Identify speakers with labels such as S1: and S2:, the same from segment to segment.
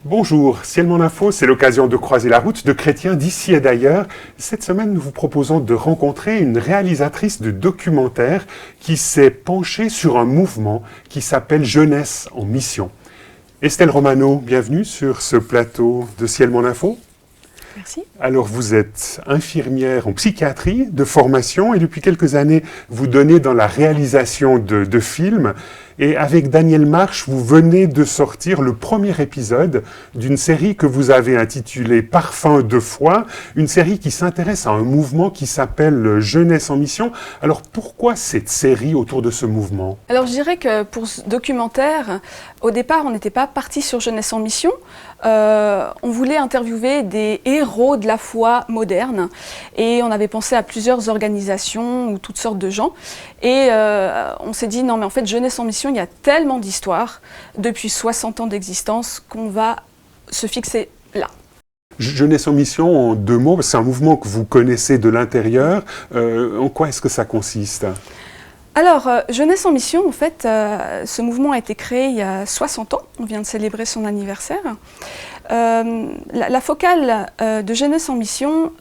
S1: Bonjour, Ciel Mon Info, c'est l'occasion de croiser la route de chrétiens d'ici et d'ailleurs. Cette semaine, nous vous proposons de rencontrer une réalisatrice de documentaire qui s'est penchée sur un mouvement qui s'appelle Jeunesse en mission. Estelle Romano, bienvenue sur ce plateau de Ciel Mon Info.
S2: Merci.
S1: Alors, vous êtes infirmière en psychiatrie de formation et depuis quelques années, vous donnez dans la réalisation de films. Et avec Daniel Marsh, vous venez de sortir le premier épisode d'une série que vous avez intitulée Parfum de foi, une série qui s'intéresse à un mouvement qui s'appelle Jeunesse en mission. Alors, pourquoi cette série autour de ce mouvement ?
S2: Alors, je dirais que pour ce documentaire, au départ, on n'était pas parti sur Jeunesse en mission. On voulait interviewer des héros de la foi moderne et on avait pensé à plusieurs organisations ou toutes sortes de gens et on s'est dit non mais en fait Jeunesse en mission, il y a tellement d'histoires depuis 60 ans d'existence qu'on va se fixer là.
S1: Jeunesse en mission, en deux mots, c'est un mouvement que vous connaissez de l'intérieur. En quoi est-ce que ça consiste ?
S2: Alors, Jeunesse en mission, en fait, ce mouvement a été créé il y a 60 ans. On vient de célébrer son anniversaire. La focale de Jeunesse en mission,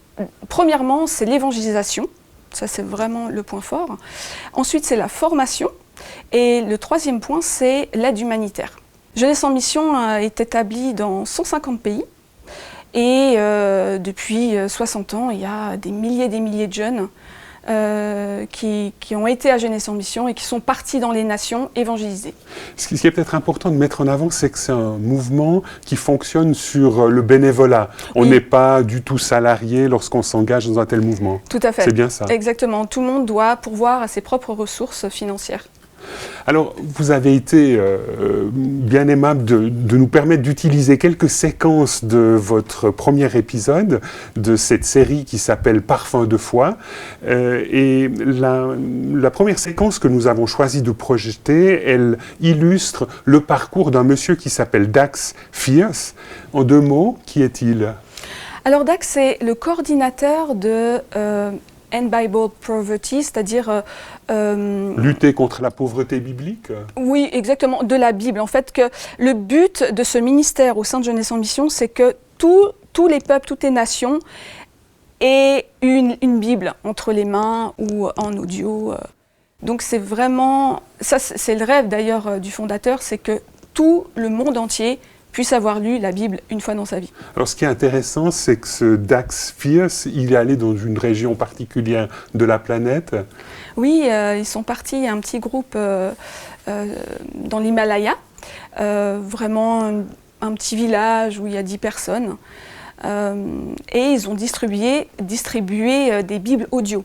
S2: premièrement, c'est l'évangélisation. Ça, c'est vraiment le point fort. Ensuite, c'est la formation. Et le troisième point, c'est l'aide humanitaire. Jeunesse en mission est établie dans 150 pays. Et depuis 60 ans, il y a des milliers de jeunes qui ont été à Jeunesse en mission et qui sont partis dans les nations évangéliser.
S1: Ce qui est peut-être important de mettre en avant, c'est que c'est un mouvement qui fonctionne sur le bénévolat. On n'est pas du tout salarié lorsqu'on s'engage dans un tel mouvement.
S2: Tout à fait.
S1: C'est bien ça.
S2: Exactement. Tout le monde doit pourvoir à ses propres ressources financières.
S1: Alors, vous avez été bien aimable de nous permettre d'utiliser quelques séquences de votre premier épisode de cette série qui s'appelle Parfum de foi. Et la première séquence que nous avons choisi de projeter, elle illustre le parcours d'un monsieur qui s'appelle Dax Fierce. En deux mots, qui est-il ?
S2: Alors Dax, c'est le coordinateur de End Bible Poverty, c'est-à-dire
S1: lutter contre la pauvreté biblique.
S2: Oui, exactement, de la Bible. En fait, que le but de ce ministère au sein de Jeunesse en Mission, c'est que tous les peuples, toutes les nations aient une Bible entre les mains ou en audio. Donc c'est vraiment, ça c'est le rêve d'ailleurs du fondateur, c'est que tout le monde entier puisse avoir lu la Bible une fois dans sa vie.
S1: Alors ce qui est intéressant, c'est que ce Dax Fierce, il est allé dans une région particulière de la planète.
S2: Oui, ils sont partis, un petit groupe dans l'Himalaya, vraiment un petit village où il y a 10 personnes. Et ils ont distribué des Bibles audio.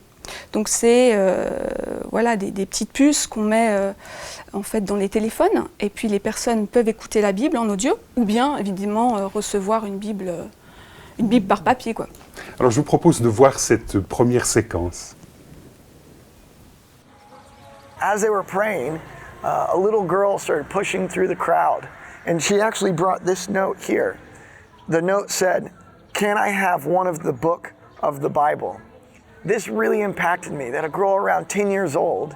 S2: Donc c'est voilà, des petites puces qu'on met en fait dans les téléphones et puis les personnes peuvent écouter la Bible en audio ou bien évidemment recevoir une Bible par papier, quoi.
S1: Alors je vous propose de voir cette première séquence.
S3: As they were praying, a little girl started pushing through the crowd and she actually brought this note here. The note said, "Can I have one of the book of the Bible?" This really impacted me, that a girl around 10 years old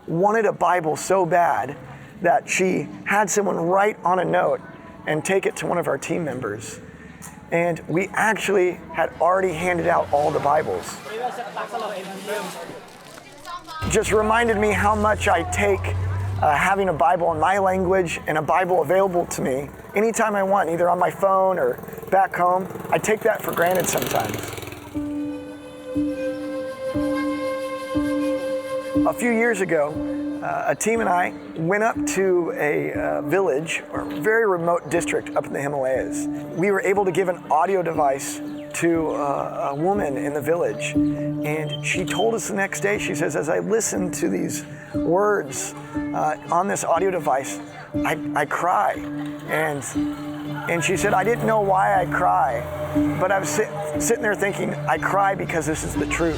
S3: wanted a Bible so bad that she had someone write on a note and take it to one of our team members. And we actually had already handed out all the Bibles. Just reminded me how much I take having a Bible in my language and a Bible available to me anytime I want, either on my phone or back home. I take that for granted sometimes. A few years ago, a team and I went up to a village or very remote district up in the Himalayas. We were able to give an audio device to a woman in the village, and she told us the next day, she says, as I listened to these words on this audio device, I cry. And she said, I didn't know why I cry, but I was sitting there thinking, I cry because this is the truth.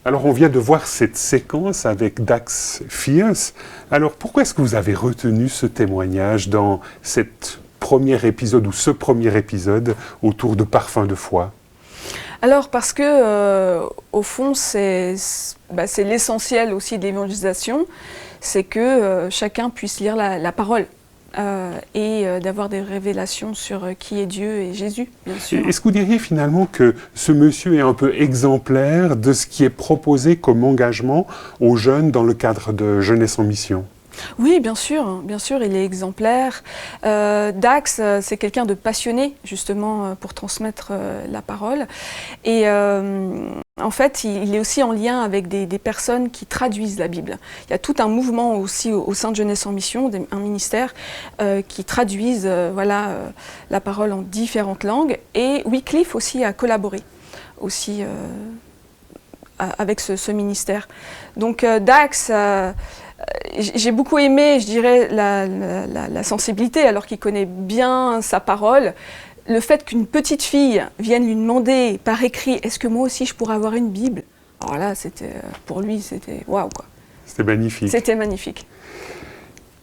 S1: Alors on vient de voir cette séquence avec Dax Fierce. Alors pourquoi est-ce que vous avez retenu ce témoignage dans cette premier épisode ou ce premier épisode autour de Parfum de foi ?
S2: Alors parce que, au fond, c'est l'essentiel aussi de l'évangélisation, c'est que chacun puisse lire la parole. Et d'avoir des révélations sur qui est Dieu et Jésus, bien sûr.
S1: Est-ce que vous diriez finalement que ce monsieur est un peu exemplaire de ce qui est proposé comme engagement aux jeunes dans le cadre de Jeunesse en Mission ?
S2: Oui, bien sûr, il est exemplaire. Dax, c'est quelqu'un de passionné, justement, pour transmettre la parole. Et en fait, il est aussi en lien avec des personnes qui traduisent la Bible. Il y a tout un mouvement aussi au sein de Jeunesse en Mission, un ministère, qui traduisent la parole en différentes langues. Et Wycliffe aussi a collaboré aussi avec ce ministère. Donc Dax... j'ai beaucoup aimé, je dirais, la sensibilité, alors qu'il connaît bien sa parole. Le fait qu'une petite fille vienne lui demander par écrit « Est-ce que moi aussi je pourrais avoir une Bible ?» Alors là, pour lui, c'était waouh, quoi.
S1: C'était magnifique.
S2: C'était magnifique.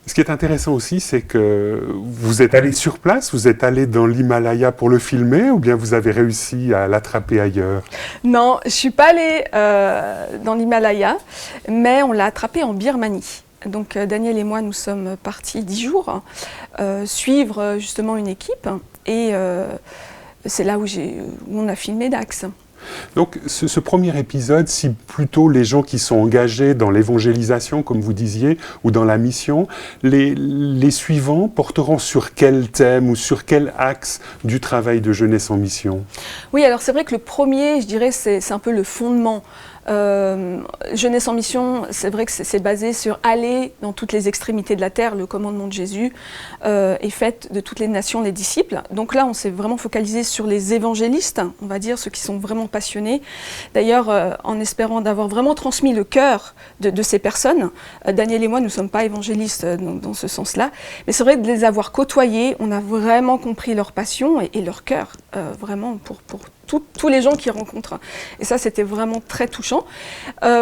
S1: Ce qui est intéressant aussi, c'est que vous êtes allé sur place, vous êtes allé dans l'Himalaya pour le filmer, ou bien vous avez réussi à l'attraper ailleurs?
S2: Non, je ne suis pas allée dans l'Himalaya, mais on l'a attrapé en Birmanie. Donc Daniel et moi, nous sommes partis 10 jours suivre justement une équipe, et c'est là où on a filmé Dax.
S1: Donc ce premier épisode, si plutôt les gens qui sont engagés dans l'évangélisation, comme vous disiez, ou dans la mission, les suivants porteront sur quel thème ou sur quel axe du travail de Jeunesse en Mission?
S2: Oui, alors c'est vrai que le premier, je dirais, c'est un peu le fondement. Jeunesse en Mission, c'est vrai que c'est basé sur aller dans toutes les extrémités de la terre. Le commandement de Jésus est fait de toutes les nations, les disciples. Donc là, on s'est vraiment focalisé sur les évangélistes, on va dire, ceux qui sont vraiment passionnés. D'ailleurs, en espérant d'avoir vraiment transmis le cœur de ces personnes, Daniel et moi, nous ne sommes pas évangélistes dans ce sens-là, mais c'est vrai de les avoir côtoyés, on a vraiment compris leur passion et leur cœur, vraiment pour tous les gens qu'ils rencontrent. Et ça, c'était vraiment très touchant.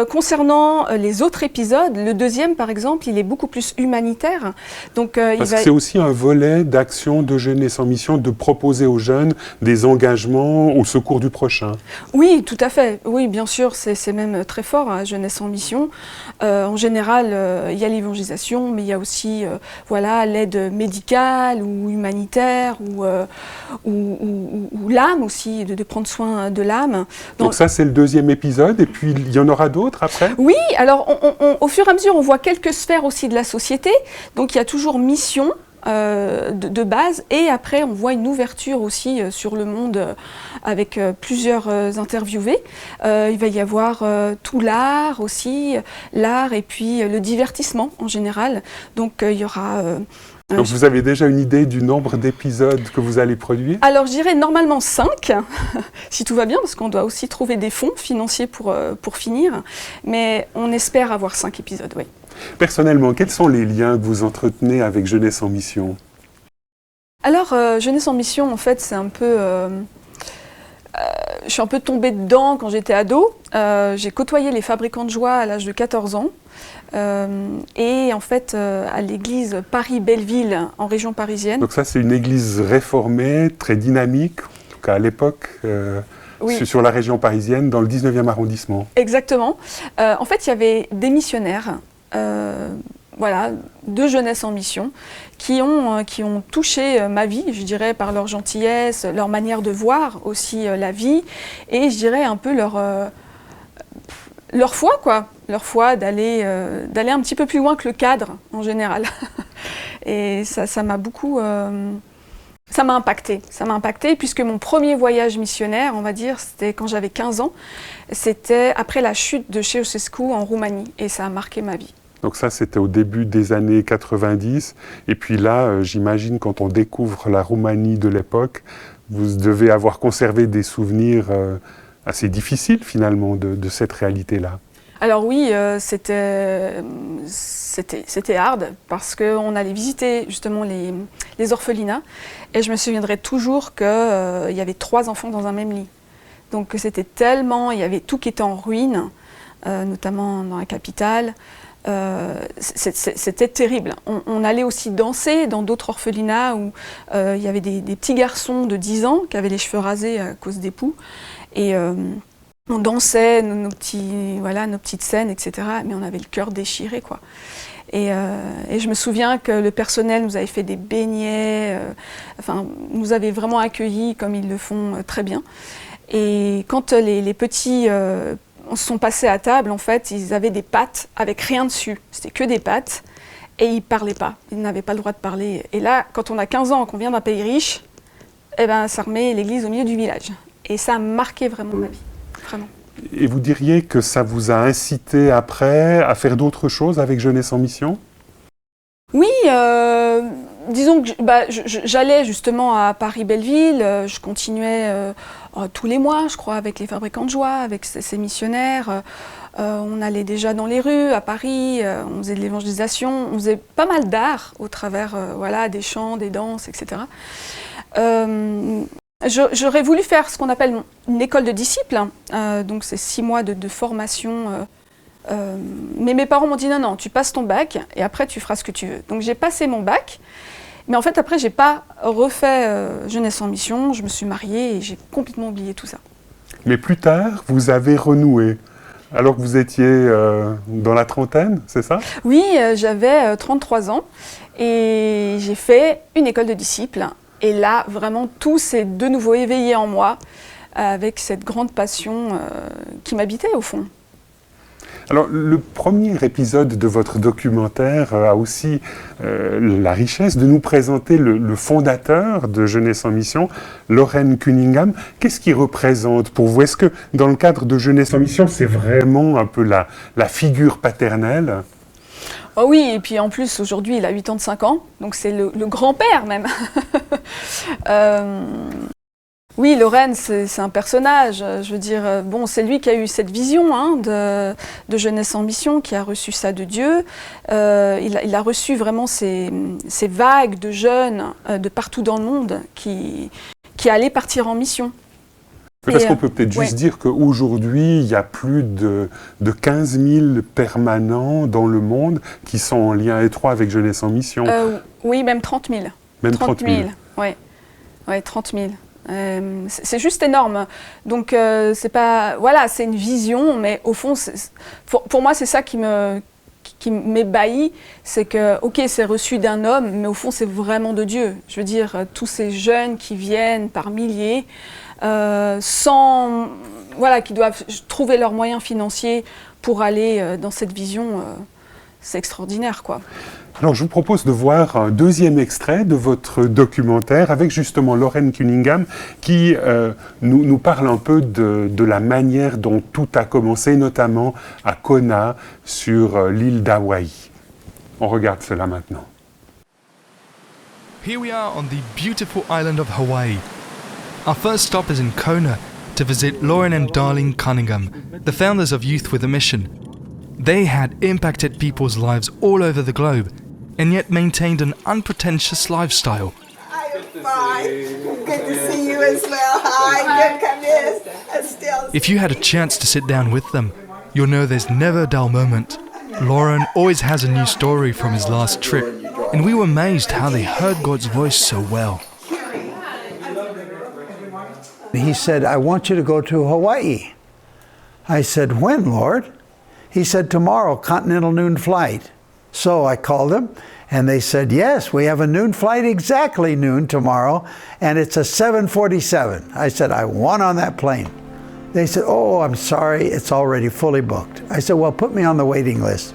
S2: Concernant les autres épisodes, le deuxième, par exemple, il est beaucoup plus humanitaire. Donc,
S1: parce que c'est aussi un volet d'action de Jeunesse en Mission, de proposer aux jeunes des engagements au secours du prochain.
S2: Oui, tout à fait. Oui, bien sûr, c'est même très fort, hein, Jeunesse en Mission. En général, il y a l'évangélisation, mais il y a aussi l'aide médicale ou humanitaire ou l'âme aussi, de prendre soin de l'âme.
S1: Donc ça, c'est le deuxième épisode, et puis il y en aura d'autres après?
S2: Oui, alors au fur et à mesure, on voit quelques sphères aussi de la société. Donc il y a toujours mission de base, et après on voit une ouverture aussi sur le monde avec plusieurs interviewés. Il va y avoir tout l'art aussi, l'art et puis le divertissement en général. Donc il y aura...
S1: Donc vous avez déjà une idée du nombre d'épisodes que vous allez produire?
S2: Alors je dirais normalement 5, si tout va bien, parce qu'on doit aussi trouver des fonds financiers pour finir. Mais on espère avoir 5 épisodes, oui.
S1: Personnellement, quels sont les liens que vous entretenez avec Jeunesse en Mission?
S2: Alors Jeunesse en Mission, en fait, c'est un peu... je suis un peu tombée dedans quand j'étais ado. J'ai côtoyé les fabricants de joie à l'âge de 14 ans. Et en fait, à l'église Paris-Belleville, en région parisienne.
S1: Donc ça, c'est une église réformée, très dynamique, en tout cas à l'époque, oui, sur la région parisienne, dans le 19e arrondissement.
S2: Exactement. En fait, il y avait des missionnaires, de Jeunesse en Mission, qui ont touché ma vie, je dirais, par leur gentillesse, leur manière de voir aussi la vie, et je dirais un peu leur foi, quoi. Leur foi d'aller un petit peu plus loin que le cadre, en général. Et ça m'a beaucoup... ça m'a impacté. Ça m'a impacté puisque mon premier voyage missionnaire, on va dire, c'était quand j'avais 15 ans. C'était après la chute de Ceausescu en Roumanie. Et ça a marqué ma vie.
S1: Donc ça, c'était au début des années 90. Et puis là, j'imagine, quand on découvre la Roumanie de l'époque, vous devez avoir conservé des souvenirs assez difficiles, finalement, de cette réalité-là.
S2: Alors oui, c'était hard parce qu'on allait visiter justement les orphelinats et je me souviendrai toujours qu'il y avait 3 enfants dans un même lit. Donc c'était tellement, il y avait tout qui était en ruine, notamment dans la capitale. C'était terrible. On allait aussi danser dans d'autres orphelinats où il y avait des petits garçons de 10 ans qui avaient les cheveux rasés à cause des poux. Et on dansait nos petites scènes, etc. Mais on avait le cœur déchiré, quoi. Et je me souviens que le personnel nous avait fait des beignets, nous avait vraiment accueillis comme ils le font très bien. Et quand les petits se sont passés à table, en fait, ils avaient des pâtes avec rien dessus. C'était que des pâtes et ils ne parlaient pas. Ils n'avaient pas le droit de parler. Et là, quand on a 15 ans, qu'on vient d'un pays riche, ça remet l'église au milieu du village. Et ça a marqué vraiment ma vie. Vraiment.
S1: Et vous diriez que ça vous a incité après à faire d'autres choses avec Jeunesse en Mission ?
S2: Oui, disons que j'allais justement à Paris-Belleville, je continuais tous les mois, je crois, avec les fabricants de joie, avec ces missionnaires. On allait déjà dans les rues à Paris, on faisait de l'évangélisation, on faisait pas mal d'art au travers des chants, des danses, etc. J'aurais voulu faire ce qu'on appelle une école de disciples, donc c'est 6 mois de formation. Mais mes parents m'ont dit non, tu passes ton bac et après tu feras ce que tu veux. Donc j'ai passé mon bac, mais en fait après j'ai pas refait Jeunesse en Mission, je me suis mariée et j'ai complètement oublié tout ça.
S1: Mais plus tard, vous avez renoué, alors que vous étiez dans la trentaine, c'est ça ?
S2: Oui, j'avais 33 ans et j'ai fait une école de disciples. Et là, vraiment, tout s'est de nouveau éveillé en moi avec cette grande passion qui m'habitait au fond.
S1: Alors, le premier épisode de votre documentaire a aussi la richesse de nous présenter le fondateur de Jeunesse en Mission, Loren Cunningham. Qu'est-ce qu'il représente pour vous ? Est-ce que dans le cadre de Jeunesse en Mission, c'est vraiment un peu la figure paternelle ?
S2: Oh oui, et puis en plus, aujourd'hui, il a 85 ans, donc c'est le grand-père même. Oui, Loren, c'est un personnage. Je veux dire, c'est lui qui a eu cette vision de Jeunesse en Mission, qui a reçu ça de Dieu. Il a reçu vraiment ces vagues de jeunes de partout dans le monde qui allaient partir en mission.
S1: Parce qu'on peut peut-être juste dire qu'aujourd'hui, il y a plus de 15 000 permanents dans le monde qui sont en lien étroit avec Jeunesse en Mission.
S2: Oui, même 30 000.
S1: Même 30 000.
S2: Oui, 30 000. C'est juste énorme. Donc, c'est pas... Voilà, c'est une vision, mais au fond, pour moi, c'est ça qui m'ébahit, c'est que, ok, c'est reçu d'un homme, mais au fond, c'est vraiment de Dieu. Je veux dire, tous ces jeunes qui viennent par milliers, qui doivent trouver leurs moyens financiers pour aller dans cette vision, c'est extraordinaire, quoi.
S1: Alors, je vous propose de voir un deuxième extrait de votre documentaire avec justement Loren Cunningham qui nous parle un peu de la manière dont tout a commencé, notamment à Kona, sur l'île d'Hawaï. On regarde cela maintenant.
S4: Here we are on the beautiful island of Hawaii. Our first stop is in Kona to visit Loren and Darlene Cunningham, the founders of Youth with a Mission. They had impacted people's lives all over the globe and yet maintained an unpretentious lifestyle.
S5: I am fine. Good to see you as well. Hi, good come in.
S4: If you had a chance to sit down with them, you'll know there's never a dull moment. Loren always has a new story from his last trip, and we were amazed how they heard God's voice so well.
S6: He said, I want you to go to Hawaii. I said, when, Lord? He said, tomorrow, continental noon flight. So I called them, and they said, yes, we have a noon flight, exactly noon tomorrow, and it's a 747. I said, I want on that plane. They said, oh, I'm sorry, it's already fully booked. I said, well, put me on the waiting list.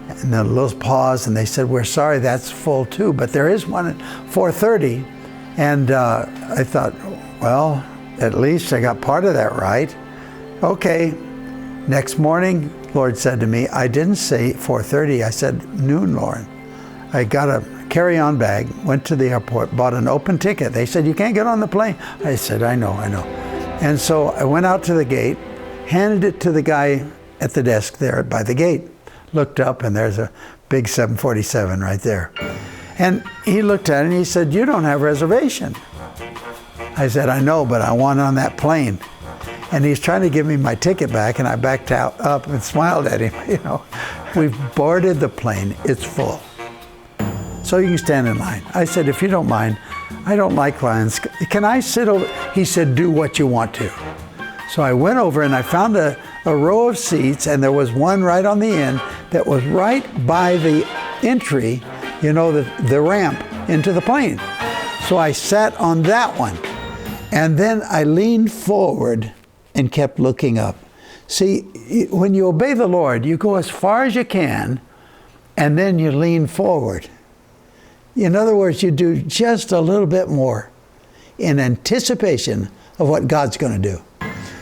S6: And then a little pause, and they said, we're sorry, that's full too, but there is one at 4:30. And I thought, well, at least I got part of that right. Okay. Next morning, Lord said to me, I didn't say 4:30, I said noon, Lord. I got a carry-on bag, went to the airport, bought an open ticket. They said, you can't get on the plane. I said, I know. And so I went out to the gate, handed it to the guy at the desk there by the gate, looked up, and there's a big 747 right there. And he looked at it and he said, you don't have reservation. I said, I know, but I want on that plane. and he's trying to give me my ticket back, and I backed up and smiled at him. You know, we've boarded the plane. It's full. So you can stand in line. I said, if you don't mind, I don't like lines. Can I sit over? He said, do what you want to. So I went over and I found a row of seats, and there was one right on the end that was right by the entry, you know, the ramp into the plane. So I sat on that one. And then I leaned forward and kept looking up. See, when you obey the Lord, you go as far as you can, and then you lean forward. In other words, you do just a little bit more in anticipation of what God's going to do.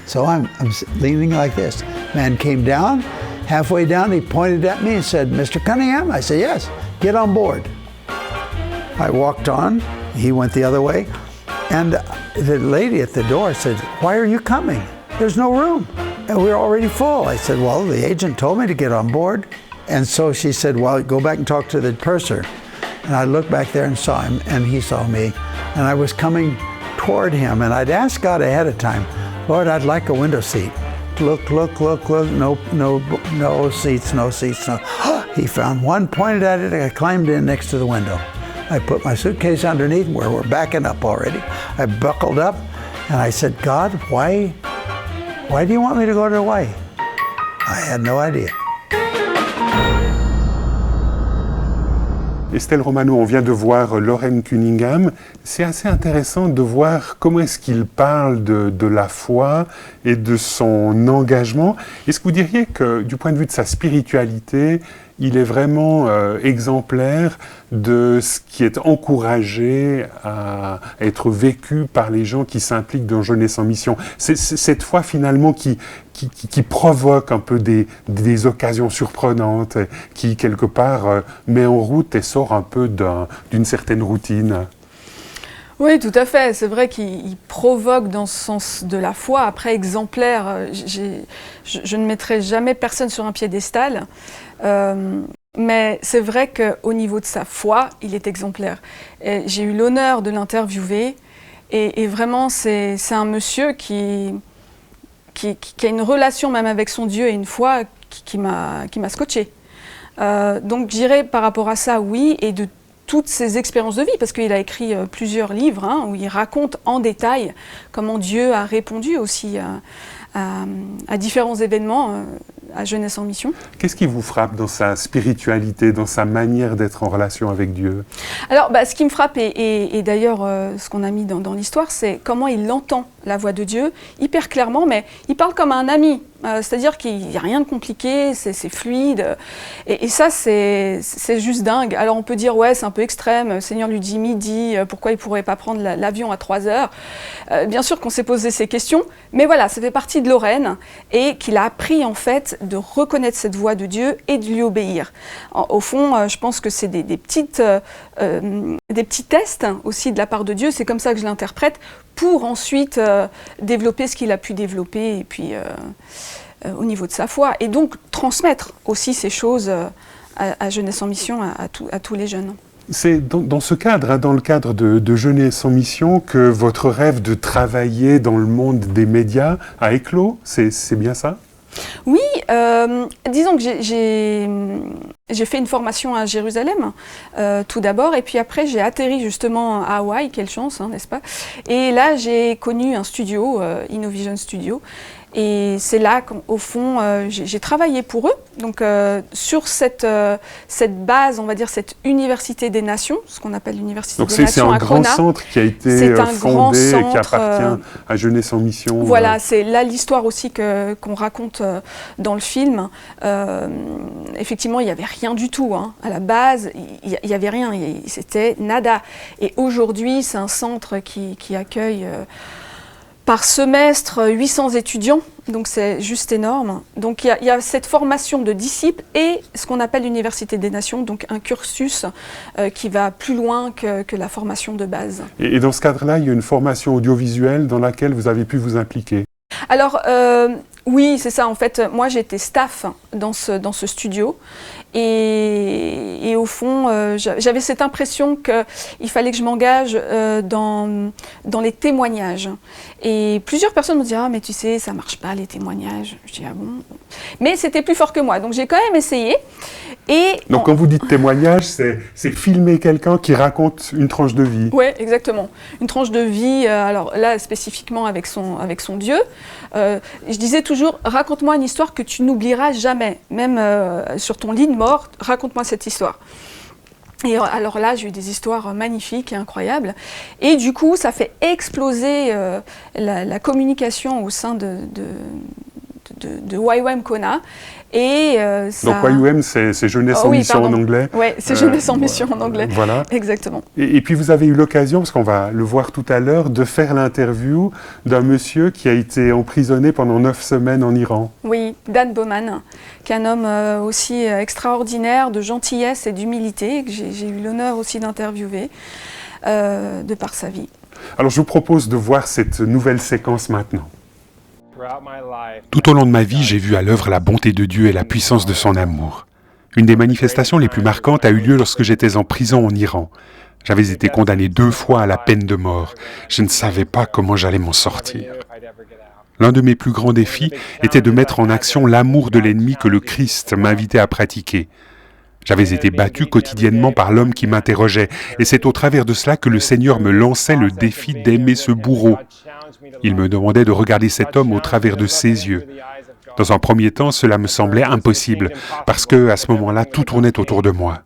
S6: So I'm leaning like this. Man came down, halfway down, he pointed at me and said, Mr. Cunningham? I said, yes, get on board. I walked on, he went the other way, and the lady at the door said, why are you coming? There's no room, and we're already full. I said, well, the agent told me to get on board. And so she said, well, go back and talk to the purser. And I looked back there and saw him, and he saw me, and I was coming toward him, and I'd asked God ahead of time, Lord, I'd like a window seat. Look, no seats, no seats, no. He found one, pointed at it, I climbed in next to the window. I put my suitcase underneath where we're backing up already. I buckled up, and I said, God, why do you want me to go to Hawaii? I had no idea.
S1: Estelle Romano, on vient de voir Loren Cunningham. C'est assez intéressant de voir comment est-ce qu'il parle de la foi et de son engagement. Est-ce que vous diriez que, du point de vue de sa spiritualité, il est vraiment exemplaire de ce qui est encouragé à être vécu par les gens qui s'impliquent dans Jeunesse en Mission? C'est cette foi finalement qui provoque un peu des occasions surprenantes, qui quelque part met en route et sort un peu d'une certaine routine.
S2: Oui, tout à fait. C'est vrai qu'il provoque dans ce sens de la foi. Après, exemplaire, je ne mettrai jamais personne sur un piédestal. Mais c'est vrai qu'au niveau de sa foi, il est exemplaire. J'ai eu l'honneur de l'interviewer. Et vraiment, c'est un monsieur qui a une relation même avec son Dieu et une foi qui m'a scotché. Donc, je dirais par rapport à ça, oui, et de toutes ses expériences de vie, parce qu'il a écrit plusieurs livres où il raconte en détail comment Dieu a répondu aussi à différents événements à Jeunesse en Mission.
S1: Qu'est-ce qui vous frappe dans sa spiritualité, dans sa manière d'être en relation avec Dieu?
S2: Alors, ce qui me frappe, et d'ailleurs ce qu'on a mis dans l'histoire, c'est comment il entend la voix de Dieu, hyper clairement, mais il parle comme un ami. C'est-à-dire qu'il n'y a rien de compliqué, c'est fluide. Et ça, c'est juste dingue. Alors on peut dire, ouais, c'est un peu extrême, le Seigneur lui dit midi, pourquoi il ne pourrait pas prendre l'avion à 3 heures? Bien sûr qu'on s'est posé ces questions, mais voilà, ça fait partie de Loren, et qu'il a appris en fait de reconnaître cette voix de Dieu et de lui obéir. Au fond, je pense que c'est des petits tests aussi de la part de Dieu, c'est comme ça que je l'interprète, pour ensuite développer ce qu'il a pu développer, et puis au niveau de sa foi, et donc transmettre aussi ces choses à Jeunesse en Mission, à tous les jeunes.
S1: C'est dans ce cadre, dans le cadre de Jeunesse en Mission, que votre rêve de travailler dans le monde des médias a éclos, c'est bien ça?
S2: Oui, disons que j'ai fait une formation à Jérusalem, tout d'abord, et puis après j'ai atterri justement à Hawaï, quelle chance, n'est-ce pas? Et là j'ai connu un studio, Innovision Studio, et c'est là qu'au fond j'ai travaillé pour eux, donc sur cette base, on va dire cette université des nations, ce qu'on appelle l'université des nations à Kona.
S1: Donc c'est un grand centre qui a été fondé et qui appartient à Jeunesse en Mission.
S2: Voilà, c'est là l'histoire aussi qu'on raconte dans le film. Effectivement, il n'y avait rien du tout. À la base, il n'y avait rien, c'était nada. Et aujourd'hui, c'est un centre qui accueille par semestre 800 étudiants, donc c'est juste énorme. Donc il y a cette formation de disciples et ce qu'on appelle l'Université des Nations, donc un cursus qui va plus loin que la formation de base.
S1: Et dans ce cadre-là, il y a une formation audiovisuelle dans laquelle vous avez pu vous impliquer?
S2: Alors, Oui, c'est ça. En fait, moi, j'étais staff dans ce studio. Et au fond, j'avais cette impression qu'il fallait que je m'engage dans les témoignages. Et plusieurs personnes m'ont dit « Ah, mais tu sais, ça marche pas, les témoignages. » Je dis « Ah bon ?» Mais c'était plus fort que moi. Donc, j'ai quand même essayé.
S1: Donc, quand vous dites témoignage, c'est filmer quelqu'un qui raconte une tranche de vie.
S2: Oui, exactement. Une tranche de vie, alors là, spécifiquement avec son Dieu. Je disais toujours, raconte-moi une histoire que tu n'oublieras jamais. Même sur ton lit de mort, raconte-moi cette histoire. Et alors là, j'ai eu des histoires magnifiques et incroyables. Et du coup, ça fait exploser la communication au sein de YWAM Kona. Et
S1: donc YWAM, c'est Jeunesse en Mission en anglais.
S2: Oui, c'est Jeunesse en Mission en anglais.
S1: Voilà.
S2: Exactement.
S1: Et puis vous avez eu l'occasion, parce qu'on va le voir tout à l'heure, de faire l'interview d'un monsieur qui a été emprisonné pendant 9 semaines en Iran.
S2: Oui, Dan Bowman, qui est un homme aussi extraordinaire, de gentillesse et d'humilité, que j'ai eu l'honneur aussi d'interviewer de par sa vie.
S1: Alors je vous propose de voir cette nouvelle séquence maintenant. Tout au long de ma vie, j'ai vu à l'œuvre la bonté de Dieu et la puissance de son amour. Une des manifestations les plus marquantes a eu lieu lorsque j'étais en prison en Iran. J'avais été condamné 2 fois à la peine de mort. Je ne savais pas comment j'allais m'en sortir. L'un de mes plus grands défis était de mettre en action l'amour de l'ennemi que le Christ m'invitait à pratiquer. J'avais été battu quotidiennement par l'homme qui m'interrogeait, et c'est au travers de cela que le Seigneur me lançait le défi d'aimer ce bourreau. Il me demandait de regarder cet homme au travers de ses yeux. Dans un premier temps, cela me semblait impossible, parce que, à ce moment-là, tout tournait autour de moi.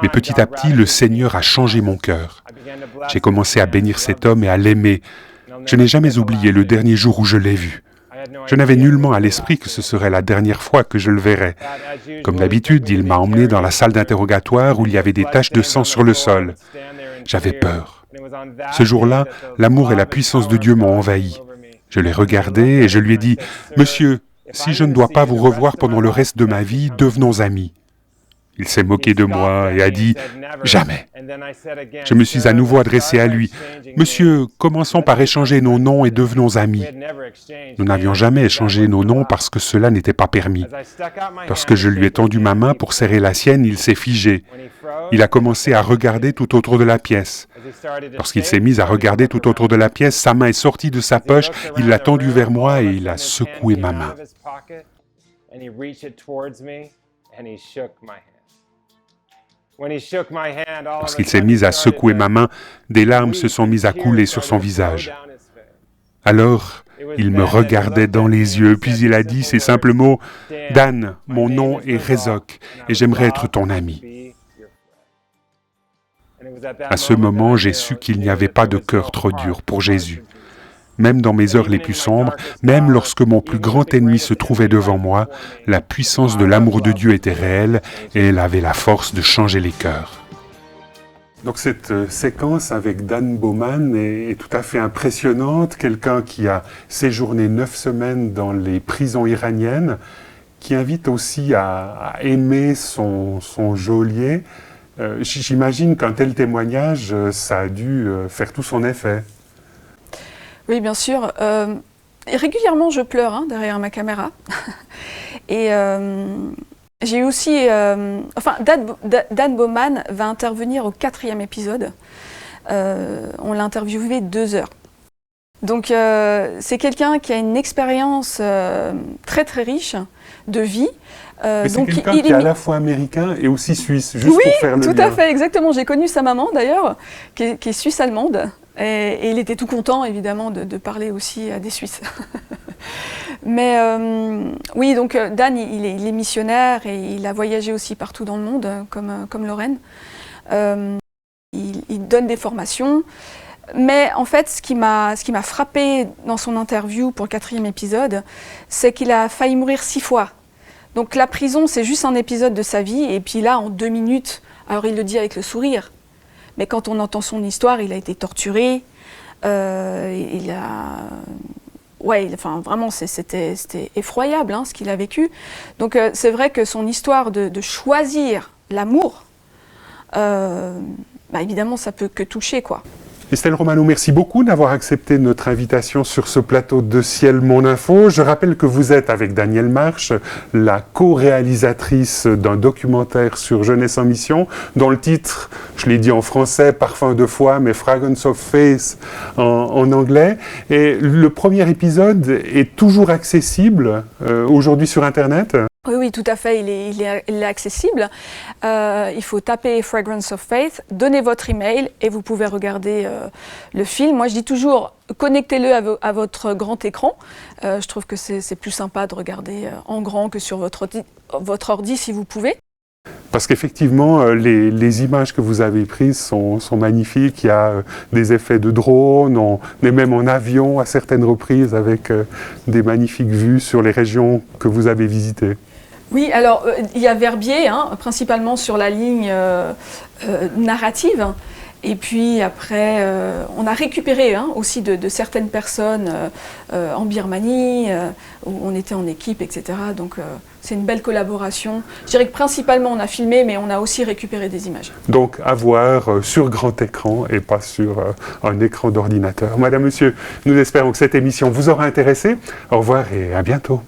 S1: Mais petit à petit, le Seigneur a changé mon cœur. J'ai commencé à bénir cet homme et à l'aimer. Je n'ai jamais oublié le dernier jour où je l'ai vu. Je n'avais nullement à l'esprit que ce serait la dernière fois que je le verrais. Comme d'habitude, il m'a emmené dans la salle d'interrogatoire où il y avait des taches de sang sur le sol. J'avais peur. Ce jour-là, l'amour et la puissance de Dieu m'ont envahi. Je l'ai regardé et je lui ai dit « Monsieur, si je ne dois pas vous revoir pendant le reste de ma vie, devenons amis. » Il s'est moqué de moi et a dit « Jamais !» Je me suis à nouveau adressé à lui « Monsieur, commençons par échanger nos noms et devenons amis. » Nous n'avions jamais échangé nos noms parce que cela n'était pas permis. Lorsque je lui ai tendu ma main pour serrer la sienne, il s'est figé. Il a commencé à regarder tout autour de la pièce. Lorsqu'il s'est mis à regarder tout autour de la pièce, sa main est sortie de sa poche, il l'a tendue vers moi et il a secoué ma main. Lorsqu'il s'est mis à secouer ma main, des larmes se sont mises à couler sur son visage. Alors, il me regardait dans les yeux, puis il a dit ces simples mots « Dan, mon nom est Rezok, et j'aimerais être ton ami. » À ce moment, j'ai su qu'il n'y avait pas de cœur trop dur pour Jésus. Même dans mes heures les plus sombres, même lorsque mon plus grand ennemi se trouvait devant moi, la puissance de l'amour de Dieu était réelle et elle avait la force de changer les cœurs. Donc cette séquence avec Dan Bowman est tout à fait impressionnante. Quelqu'un qui a séjourné 9 semaines dans les prisons iraniennes, qui invite aussi à aimer son geôlier. J'imagine qu'un tel témoignage, ça a dû faire tout son effet.
S2: Oui, bien sûr. Régulièrement, je pleure derrière ma caméra. Et j'ai eu aussi... Dan Bowman va intervenir au 4e épisode. On l'a interviewé 2 heures. Donc, c'est quelqu'un qui a une expérience très très riche de vie.
S1: Mais c'est quelqu'un qui est à la fois américain et aussi suisse, juste
S2: oui,
S1: pour faire le lien.
S2: Oui, tout à fait, exactement. J'ai connu sa maman d'ailleurs, qui est suisse-allemande. Et il était tout content, évidemment, de parler aussi à des Suisses. Mais oui, donc Dan, il est missionnaire et il a voyagé aussi partout dans le monde, comme Lorraine. Il donne des formations. Mais en fait, ce qui m'a frappé dans son interview pour le 4e épisode, c'est qu'il a failli mourir 6 fois. Donc la prison, c'est juste un épisode de sa vie. Et puis là, en 2 minutes, alors il le dit avec le sourire. Mais quand on entend son histoire, il a été torturé, vraiment, c'était effroyable ce qu'il a vécu. Donc c'est vrai que son histoire de choisir l'amour, évidemment, ça peut que toucher, quoi.
S1: Estelle Romano, merci beaucoup d'avoir accepté notre invitation sur ce plateau de Ciel Mon Info. Je rappelle que vous êtes, avec Danielle Marche, la co-réalisatrice d'un documentaire sur Jeunesse en Mission, dont le titre, je l'ai dit en français, Parfum de foi, mais Fragrance of Faith en anglais. Et le premier épisode est toujours accessible aujourd'hui sur Internet.
S2: Oui, tout à fait, il est accessible. Il faut taper Fragrance of Faith, donnez votre email et vous pouvez regarder le film. Moi, je dis toujours, connectez-le à votre grand écran. Je trouve que c'est plus sympa de regarder en grand que sur votre ordi si vous pouvez.
S1: Parce qu'effectivement, les images que vous avez prises sont magnifiques. Il y a des effets de drone, on est même en avion à certaines reprises avec des magnifiques vues sur les régions que vous avez visitées.
S2: Oui, alors il y a Verbier, principalement sur la ligne narrative. Et puis après, on a récupéré aussi de certaines personnes en Birmanie, où on était en équipe, etc. Donc c'est une belle collaboration. Je dirais que principalement on a filmé, mais on a aussi récupéré des images.
S1: Donc à voir sur grand écran et pas sur un écran d'ordinateur. Madame, Monsieur, nous espérons que cette émission vous aura intéressé. Au revoir et à bientôt.